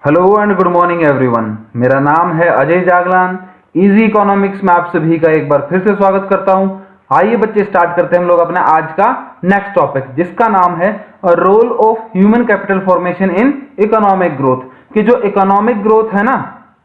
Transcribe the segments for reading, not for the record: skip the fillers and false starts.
Hello and good morning everyone. मेरा नाम है अजय जागलान। इजी इकोनॉमिक्स में आप सभी का एक बार फिर से स्वागत करता हूं। आइए बच्चे स्टार्ट करते हैं हम लोग अपना आज का नेक्स्ट टॉपिक, जिसका नाम है role of human capital formation in economic growth. कि जो इकोनॉमिक ग्रोथ है ना,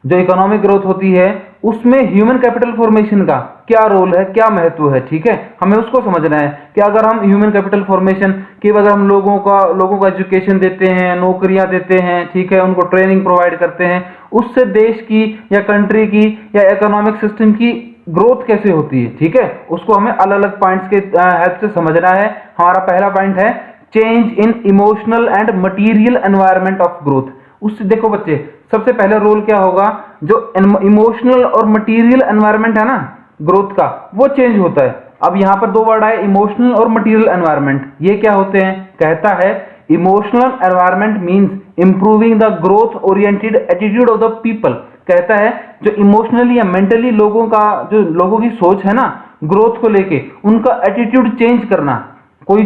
जो इकोनॉमिक ग्रोथ होती है उसमें ह्यूमन कैपिटल फॉर्मेशन का क्या रोल है, क्या महत्व है। ठीक है, हमें उसको समझना है कि अगर हम ह्यूमन कैपिटल फॉर्मेशन की अगर हम लोगों को एजुकेशन देते हैं, नौकरियां देते हैं, ठीक है, उनको ट्रेनिंग प्रोवाइड करते हैं, उससे देश की या कंट्री की या इकोनॉमिक सिस्टम की ग्रोथ कैसे होती है। ठीक है, उसको हमें अलग अलग पॉइंट्स के हेल्प से समझना है। हमारा पहला पॉइंट है change in emotional and material environment of growth. उससे देखो बच्चे, सबसे पहले रोल क्या होगा, जो इमोशनल और मटेरियल एनवायरनमेंट है ना ग्रोथ का, वो चेंज होता है। अब यहां पर दो वर्ड आए, इमोशनल और मटेरियल एनवायरनमेंट। ये क्या होते हैं? कहता है emotional environment means improving the growth oriented attitude of the people. कहता है जो इमोशनली या मेंटली लोगों की सोच है ना ग्रोथ को लेके, उनका एटीट्यूड चेंज करना। कोई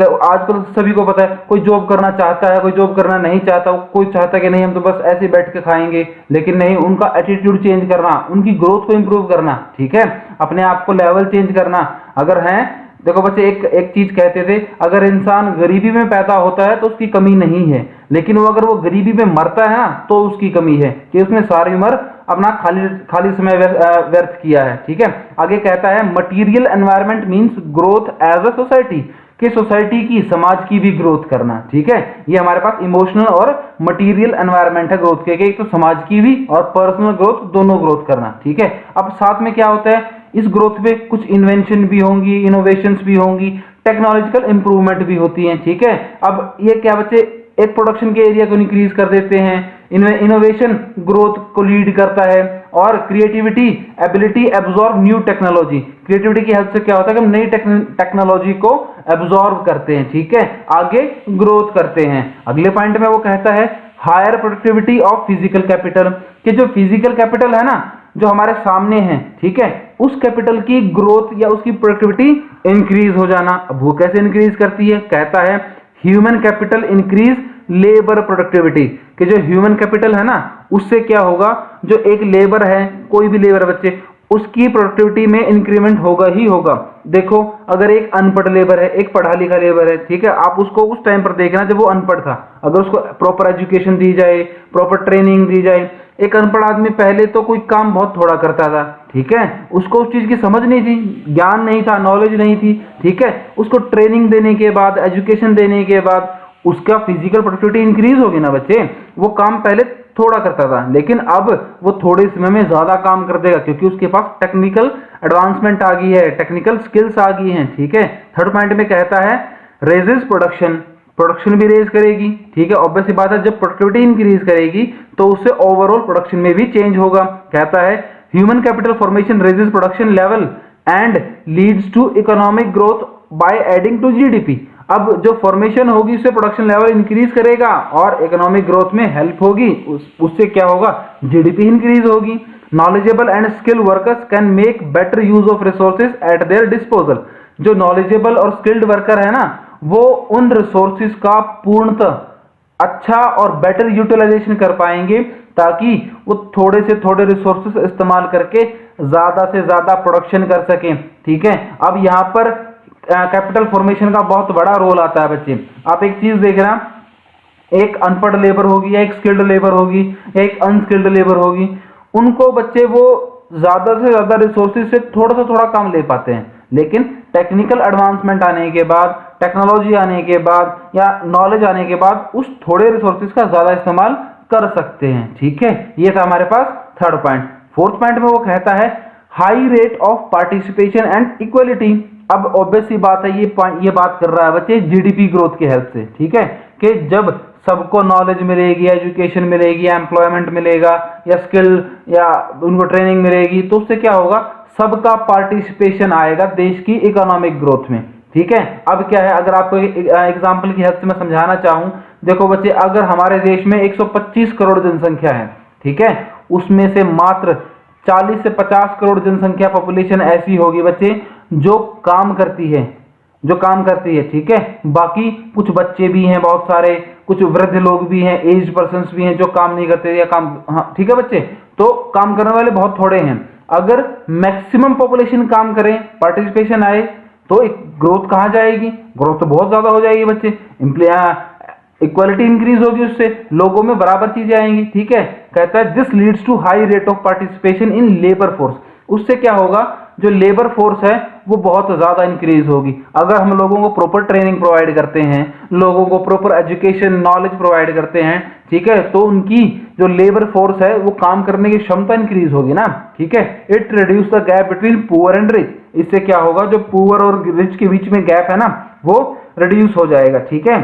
आजकल सभी को पता है, कोई जॉब करना चाहता है, कोई जॉब करना नहीं चाहता, कोई चाहता है कि नहीं हम तो बस ऐसे बैठ के खाएंगे, लेकिन नहीं, उनका एटीट्यूड चेंज करना, उनकी ग्रोथ को इंप्रूव करना। ठीक है, अपने आप को लेवल चेंज करना। अगर है, देखो बच्चे, एक एक चीज कहते थे, अगर इंसान गरीबी में पैदा होता है तो उसकी कमी नहीं है, लेकिन वो अगर वो गरीबी में मरता है ना तो उसकी कमी है कि उसने सारी उम्र अपना खाली खाली समय व्यर्थ किया है। ठीक है, आगे कहता है material environment means growth as a society, कि सोसाइटी की, समाज की भी ग्रोथ करना। ठीक है, ये हमारे पास इमोशनल और मटेरियल एनवायरनमेंट है ग्रोथ के, एक तो समाज की भी और पर्सनल ग्रोथ, दोनों ग्रोथ करना। ठीक है, अब साथ में क्या होता है, इस ग्रोथ में कुछ इन्वेंशन भी होंगी, इनोवेशंस भी होंगी, टेक्नोलॉजिकल इंप्रूवमेंट भी होती हैं। ठीक है, अब ये क्या बच्चे, एक प्रोडक्शन के एरिया को इंक्रीज कर देते हैं, इनोवेशन ग्रोथ को लीड करता है, और creativity ability absorb new technology. Creativity की हेल्प से क्या होता है कि हम नई टेक्नोलॉजी को एब्जॉर्ब करते हैं। ठीक है, आगे ग्रोथ करते हैं। अगले पॉइंट में वो कहता है higher productivity of physical capital, कि जो फिजिकल कैपिटल है ना जो हमारे सामने है, ठीक है, उस कैपिटल की ग्रोथ या उसकी प्रोडक्टिविटी इंक्रीज हो जाना। अब वो कैसे इंक्रीज करती है? कहता है human capital increase labour productivity, कि जो ह्यूमन कैपिटल है ना उससे क्या होगा, जो एक लेबर है, कोई भी लेबर बच्चे, उसकी प्रोडक्टिविटी में इंक्रीमेंट होगा ही होगा। देखो, अगर एक अनपढ़ लेबर है, एक पढ़ा लिखा लेबर है, ठीक है, आप उसको उस टाइम पर देखना जब वो अनपढ़ था, अगर उसको प्रॉपर एजुकेशन दी जाए, प्रॉपर ट्रेनिंग दी जाए। एक अनपढ़ आदमी पहले तो कोई काम बहुत थोड़ा करता था, ठीक है, उसको उस चीज की समझ नहीं थी, ज्ञान नहीं था, नॉलेज नहीं थी। ठीक है, उसको ट्रेनिंग देने के बाद, एजुकेशन देने के बाद उसका फिजिकल प्रोडक्टिविटी इंक्रीज होगी ना बच्चे। वो काम पहले थोड़ा करता था, लेकिन अब वो थोड़े समय में ज्यादा काम कर देगा, क्योंकि उसके पास टेक्निकल एडवांसमेंट आ गई है, टेक्निकल स्किल्स आ गई हैं। ठीक है, थर्ड पॉइंट में कहता है रेजेस प्रोडक्शन, प्रोडक्शन भी रेज करेगी। ठीक है, ऑब्वियस सी बात है, जब प्रोडक्टिविटी इंक्रीज करेगी तो उससे ओवरऑल प्रोडक्शन में भी चेंज होगा। कहता है human capital formation raises production level and leads to economic growth by adding to GDP. अब जो फॉर्मेशन होगी उससे प्रोडक्शन लेवल इंक्रीज करेगा और इकोनॉमिक ग्रोथ में हेल्प होगी, उससे क्या होगा, जीडीपी इंक्रीज होगी। Knowledgeable and skill workers can make better use of resources eight there disposal. जो नॉलेजेबल और स्किल्ड वर्कर है ना, वो उन रिसोर्सेज का पूर्णतः अच्छा और बेटर यूटिलाइजेशन कर पाएंगे, ताकि वो थोड़े से थोड़े रिसोर्सेज इस्तेमाल करके ज्यादा से ज्यादा प्रोडक्शन कर सकें। ठीक है, अब यहां पर कैपिटल फॉर्मेशन का बहुत बड़ा रोल आता है बच्चे। आप एक चीज देख रहे, एक अनपढ़ लेबर होगी या एक स्किल्ड लेबर होगी या एक अनस्किल्ड लेबर होगी, उनको बच्चे वो ज्यादा से ज्यादा रिसोर्सेज से थोड़ा काम ले पाते हैं, लेकिन टेक्निकल एडवांसमेंट आने के बाद, टेक्नोलॉजी आने के बाद या नॉलेज आने के बाद उस थोड़े रिसोर्सेज का ज्यादा इस्तेमाल कर सकते हैं। ठीक है, ये था हमारे पास थर्ड पॉइंट। फोर्थ पॉइंट में वो कहता है high rate of participation and equality. अब ऑब्वियस सी बात है, ये बात कर रहा है बच्चे जीडीपी ग्रोथ की हेल्प से। ठीक है, कि जब सबको नॉलेज मिलेगी, एजुकेशन मिलेगी, एम्प्लॉयमेंट मिलेगा या स्किल या उनको ट्रेनिंग मिलेगी, तो उससे क्या होगा, सबका पार्टिसिपेशन आएगा देश की इकोनॉमिक ग्रोथ में। ठीक है, अब क्या है, अगर आपको एग्जांपल की हेल्प से मैं समझाना चाहूं, देखो बच्चे, अगर हमारे देश में 125 करोड़ जनसंख्या है, ठीक है, उसमें से मात्र 40 से 50 करोड़ जनसंख्या पॉपुलेशन ऐसी होगी बच्चे जो काम करती है, जो काम करती है, ठीक है। बाकी कुछ बच्चे भी हैं बहुत सारे, कुछ वृद्ध लोग भी हैं, एज्ड पर्सन्स भी हैं जो काम नहीं करते या काम, हाँ ठीक है बच्चे, तो काम करने वाले बहुत थोड़े हैं। अगर मैक्सिमम पॉपुलेशन काम करें, पार्टिसिपेशन आए, तो एक ग्रोथ कहाँ जाएगी, ग्रोथ तो बहुत ज्यादा हो जाएगी बच्चे, इक्वालिटी इंक्रीज होगी, उससे लोगों में बराबर चीजें आएंगी, ठीक है। कहता है this leads to high rate of participation in labour force. उससे क्या होगा, जो लेबर फोर्स है वो बहुत ज्यादा इंक्रीज होगी। अगर हम लोगों को प्रॉपर ट्रेनिंग प्रोवाइड करते हैं, लोगों को प्रॉपर एजुकेशन नॉलेज प्रोवाइड करते हैं, ठीक है, तो उनकी जो लेबर फोर्स है वो काम करने की क्षमता इंक्रीज होगी ना, ठीक है। It reduce the gap between poor and rich. इससे क्या होगा, जो पुअर और रिच के बीच में गैप है ना, वो रिड्यूस हो जाएगा, ठीक है।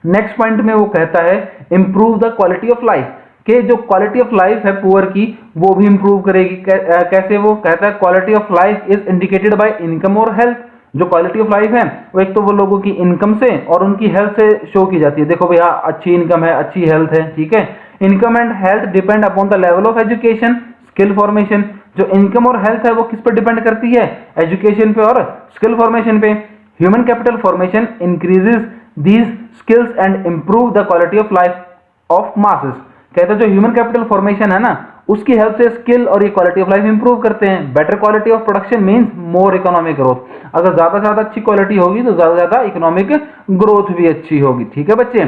नेक्स्ट पॉइंट में वो कहता है improve the quality of life, कि जो क्वालिटी ऑफ लाइफ है पुअर की वो भी इंप्रूव करेगी। कैसे, वो कहता है quality of life is indicated by income और हेल्थ। जो क्वालिटी ऑफ लाइफ है वो एक तो वो लोगों की इनकम से और उनकी हेल्थ से शो की जाती है। देखो भैया, अच्छी इनकम है, अच्छी हेल्थ है, ठीक है। Income and health depend upon the level of education skill formation. जो इनकम और हेल्थ है वो किस पर डिपेंड करती है, एजुकेशन पे और स्किल फॉर्मेशन पे। Human capital formation increases these skills and improve the quality of life of masses. कहते हैं जो ह्यूमन कैपिटल फॉर्मेशन है ना, उसकी हेल्प से स्किल और ये क्वालिटी ऑफ लाइफ इंप्रूव करते हैं। Better quality of production means more economic growth. अगर ज्यादा से ज्यादा अच्छी क्वालिटी होगी तो ज्यादा से ज्यादा इकोनॉमिक ग्रोथ भी अच्छी होगी, ठीक है बच्चे।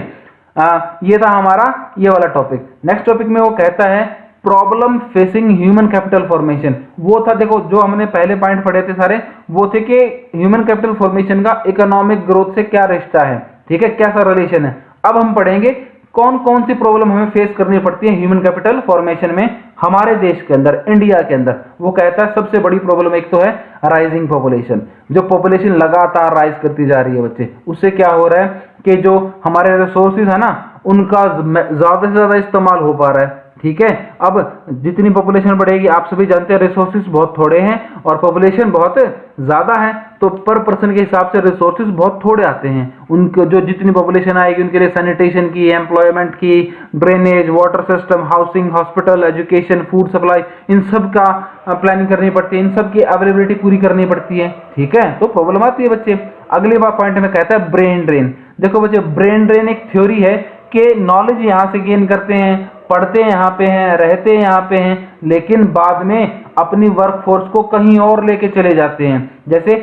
ये था हमारा ये वाला टॉपिक। नेक्स्ट टॉपिक में वो कहता है problem facing human capital formation. वो था, देखो जो हमने पहले पॉइंट पढ़े थे सारे, वो थे कि ह्यूमन कैपिटल फॉर्मेशन का इकोनॉमिक ग्रोथ से क्या रिश्ता है, ठीक है, कैसा रिलेशन है। अब हम पढ़ेंगे कौन कौन सी प्रॉब्लम हमें फेस करनी पड़ती है ह्यूमन कैपिटल फॉर्मेशन में हमारे देश के अंदर, इंडिया के अंदर। वो कहता है सबसे बड़ी प्रॉब्लम एक तो है राइजिंग पॉपुलेशन। जो पॉपुलेशन लगातार राइज करती जा रही है बच्चे, उससे क्या हो रहा है कि जो हमारे रिसोर्सेज है ना, उनका ज्यादा से ज्यादा इस्तेमाल हो पा रहा है, ठीक है। अब जितनी पॉपुलेशन बढ़ेगी, आप सभी जानते हैं रिसोर्सेज बहुत थोड़े हैं और पॉपुलेशन बहुत ज्यादा है, तो पर पर्सन के हिसाब से रिसोर्सेज बहुत थोड़े आते हैं। उनको जो जितनी पॉपुलेशन आएगी उनके लिए सैनिटेशन की, एम्प्लॉयमेंट की, drainage, water system, housing, hospital, education, food supply, इन सब का प्लानिंग करनी पड़ती है, इन सब की अवेलेबिलिटी पूरी करनी पड़ती है, ठीक है। तो प्रॉब्लम आती है बच्चे। अगले बार पॉइंट में कहता है ब्रेन ड्रेन। देखो बच्चे, ब्रेन ड्रेन एक थ्योरी है कि नॉलेज यहाँ से गेन करते हैं, पढ़ते यहाँ पे हैं, रहते यहाँ पे हैं, लेकिन बाद में अपनी वर्क फोर्स को कहीं और लेके चले जाते हैं। जैसे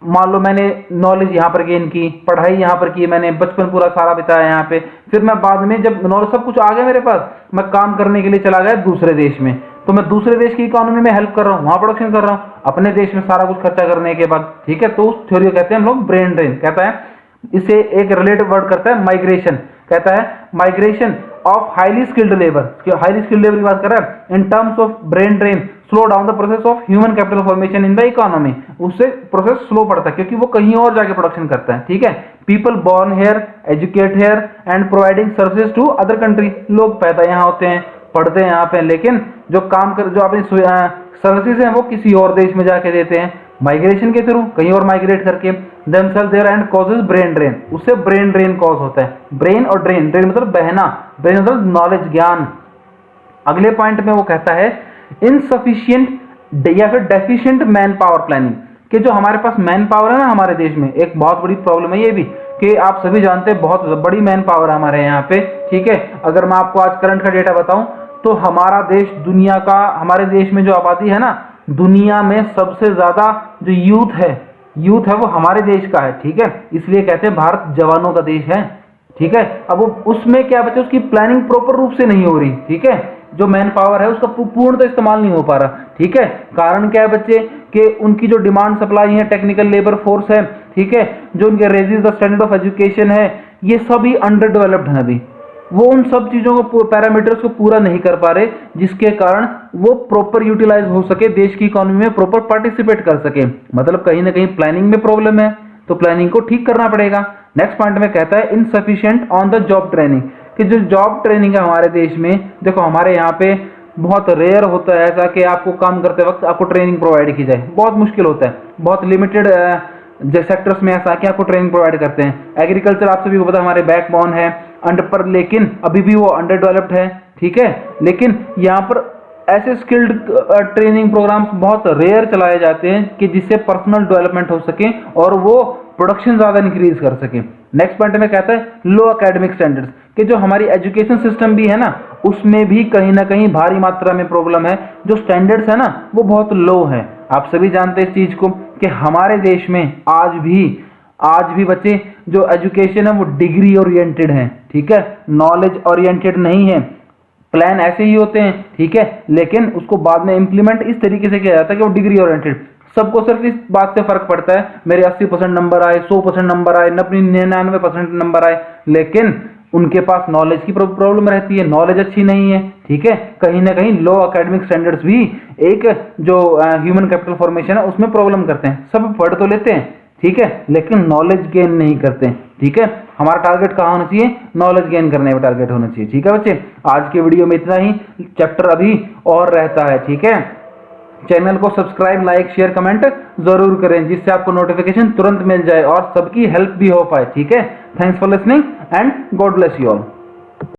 मान लो मैंने नॉलेज यहाँ पर गेन की, पढ़ाई यहाँ पर की, मैंने बचपन पूरा सारा बिताया यहाँ पे, फिर मैं बाद में जब नॉलेज सब कुछ आ गया मेरे पास, मैं काम करने के लिए चला गया दूसरे देश में, तो मैं दूसरे देश की इकोनॉमी में हेल्प कर रहा हूँ, वहां प्रोडक्शन कर रहा हूँ, अपने देश में सारा कुछ खर्चा करने के बाद, ठीक है। तो उस थ्योरी को कहते हैं हम लोग ब्रेन ड्रेन। कहता है इसे एक रिलेटिव वर्ड करता है माइग्रेशन। कहता है migration of highly skilled labour, highly skilled labour की बात कर रहा है। In terms of brain drain slow down the process of human capital formation in the economy. उससे प्रोसेस स्लो पड़ता है क्योंकि वो कहीं और जाके प्रोडक्शन करता है, ठीक है। People born here, educate here and providing services to other country. लोग पैदा यहाँ होते हैं, पढ़ते हैं यहाँ पे, लेकिन जो काम कर, जो अपनी सर्विसेज हैं वो किसी और देश में जाके देते हैं, माइग्रेशन के थ्रू कहीं और माइग्रेट करके। themselves there and causes brain drain। उससे ब्रेन ड्रेन कॉज होता है। ब्रेन और ड्रेन, ड्रेन मतलब बहना, ब्रेन मतलब नॉलेज, ज्ञान। अगले पॉइंट में वो कहता है इनसफिशिएंट या फिर डेफिशिएंट मैन पावर प्लानिंग, कि जो हमारे पास मैन पावर है ना हमारे देश में, एक बहुत बड़ी प्रॉब्लम है ये भी, कि आप सभी जानते हैं बहुत बड़ी मैन पावर है हमारे यहाँ पे, ठीक है। अगर मैं आपको आज करंट का डेटा बताऊं तो हमारा देश दुनिया का, हमारे देश में जो आबादी है ना, दुनिया में सबसे ज्यादा जो यूथ है वो हमारे देश का है, ठीक है। इसलिए कहते हैं भारत जवानों का देश है, ठीक है। अब वो उसमें क्या बच्चे, उसकी प्लानिंग प्रॉपर रूप से नहीं हो रही, ठीक है। जो मैन पावर है उसका पूर्णतः इस्तेमाल नहीं हो पा रहा, ठीक है। कारण क्या है बच्चे, कि उनकी जो डिमांड सप्लाई है, टेक्निकल लेबर फोर्स है, ठीक है, जो उनके रेजिस द स्टैंडर्ड ऑफ एजुकेशन है, ये सभी अंडर डेवलप्ड है अभी। वो उन सब चीजों को, पैरामीटर्स को पूरा नहीं कर पा रहे, जिसके कारण वो प्रॉपर यूटिलाइज हो सके, देश की इकोनॉमी में प्रॉपर पार्टिसिपेट कर सके। मतलब कहीं ना कहीं प्लानिंग में प्रॉब्लम है, तो प्लानिंग को ठीक करना पड़ेगा। नेक्स्ट पॉइंट में कहता है insufficient on the job training, कि जो जॉब ट्रेनिंग है हमारे देश में, देखो हमारे यहाँ पे बहुत रेयर होता है ऐसा कि आपको काम करते वक्त आपको ट्रेनिंग प्रोवाइड की जाए, बहुत मुश्किल होता है। बहुत लिमिटेड सेक्टर्स में ऐसा कि आपको ट्रेनिंग प्रोवाइड करते हैं। एग्रीकल्चर आप सभी को पता है हमारे बैकबोन है, पर लेकिन अभी भी वो अंडर डेवलप्ड है, ठीक है। लेकिन यहाँ पर ऐसे स्किल्ड ट्रेनिंग प्रोग्राम्स बहुत रेयर चलाए जाते हैं कि जिससे पर्सनल डेवलपमेंट हो सके और वो प्रोडक्शन ज़्यादा इंक्रीज कर सकें। नेक्स्ट पॉइंट में कहता है लो एकेडमिक स्टैंडर्ड्स, कि जो हमारी एजुकेशन सिस्टम भी है ना, उसमें भी कहीं ना कहीं भारी मात्रा में प्रॉब्लम है, जो स्टैंडर्ड्स है ना वो बहुत लो है। आप सभी जानते हैं इस चीज़ को कि हमारे देश में आज भी बच्चे जो एजुकेशन है वो डिग्री ओरिएंटेड है, ठीक है, नॉलेज ओरिएंटेड नहीं है। प्लान ऐसे ही होते हैं, ठीक है, लेकिन उसको बाद में इंप्लीमेंट इस तरीके से किया जाता है कि वो डिग्री ओरिएंटेड। सबको सिर्फ इस बात से फर्क पड़ता है मेरे 80% नंबर आए, 100% नंबर आए, 99% नंबर आए, लेकिन उनके पास नॉलेज की प्रॉब्लम रहती है, नॉलेज अच्छी नहीं है, ठीक है। कहीं ना कहीं लो एकेडमिक स्टैंडर्ड्स भी एक जो ह्यूमन कैपिटल फॉर्मेशन है उसमें प्रॉब्लम करते हैं। सब पढ़ तो लेते हैं, ठीक है, लेकिन नॉलेज गेन नहीं करते, ठीक है। हमारा टारगेट कहाँ होना चाहिए? नॉलेज गेन करने में टारगेट होना चाहिए, ठीक है बच्चे। आज के वीडियो में इतना ही, चैप्टर अभी और रहता है, ठीक है। चैनल को सब्सक्राइब, लाइक, शेयर, कमेंट जरूर करें, जिससे आपको नोटिफिकेशन तुरंत मिल जाए और सबकी हेल्प भी हो पाए, ठीक है। Thanks for listening and God bless you all.